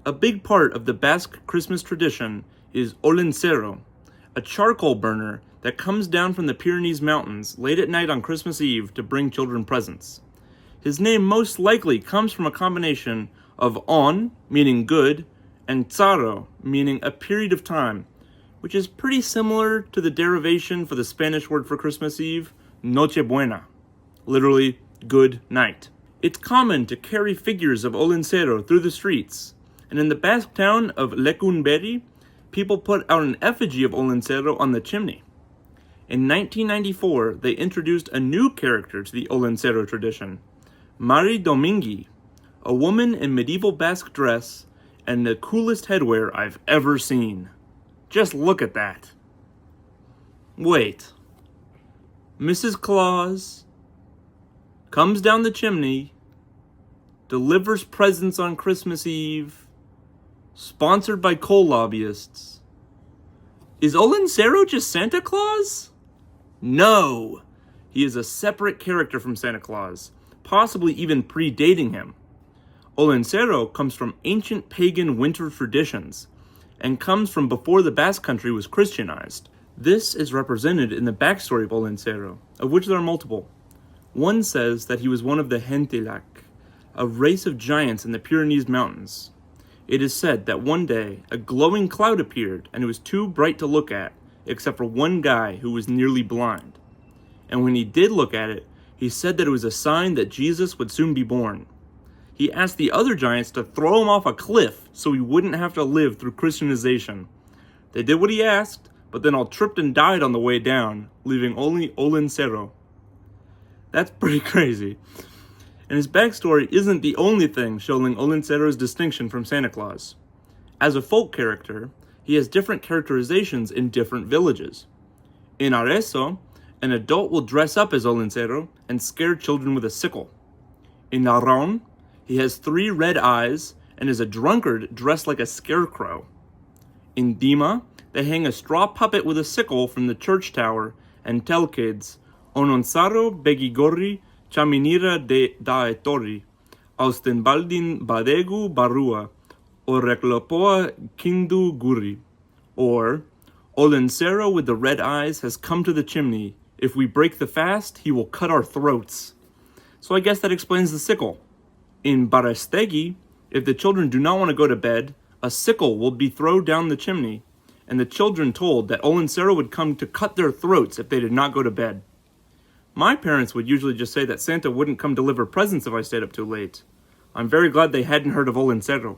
A big part of the Basque Christmas tradition is Olentzero, a charcoal burner that comes down from the Pyrenees Mountains late at night on Christmas Eve to bring children presents. His name most likely comes from a combination of on, meaning good, and tzaro, meaning a period of time, which is pretty similar to the derivation for the Spanish word for Christmas Eve, Noche Buena, literally, good night. It's common to carry figures of Olentzero through the streets, and in the Basque town of Lecumberri, people put out an effigy of Olentzero on the chimney. In 1994, they introduced a new character to the Olentzero tradition, Mari Domingi, a woman in medieval Basque dress and the coolest headwear I've ever seen. Just look at that. Wait. Mrs. Claus comes down the chimney, delivers presents on Christmas Eve, sponsored by coal lobbyists. Is Olentzero just Santa Claus? No! He is a separate character from Santa Claus, possibly even predating him. Olentzero comes from ancient pagan winter traditions and comes from before the Basque Country was Christianized. This is represented in the backstory of Olentzero, of which there are multiple. One says that he was one of the Gentilac, a race of giants in the Pyrenees Mountains. It is said that one day a glowing cloud appeared and it was too bright to look at, except for one guy who was nearly blind. And when he did look at it, he said that it was a sign that Jesus would soon be born. He asked the other giants to throw him off a cliff so he wouldn't have to live through Christianization. They did what he asked, but then all tripped and died on the way down, leaving only Olentzero. That's pretty crazy. And his backstory isn't the only thing showing Olentzero's distinction from Santa Claus. As a folk character, he has different characterizations in different villages. In Arezzo, an adult will dress up as Olentzero and scare children with a sickle. In Narón, he has 3 red eyes and is a drunkard dressed like a scarecrow. In Dima, they hang a straw puppet with a sickle from the church tower and tell kids, Ononsaro begigorri chaminira de daetori, austenbaldin badegu barua, or reklopoa kindu guri. Or, Olentzero with the red eyes has come to the chimney. If we break the fast, he will cut our throats. So I guess that explains the sickle. In Barastegi, if the children do not want to go to bed, a sickle will be thrown down the chimney, and the children told that Olentzero would come to cut their throats if they did not go to bed. My parents would usually just say that Santa wouldn't come deliver presents if I stayed up too late. I'm very glad they hadn't heard of Olentzero.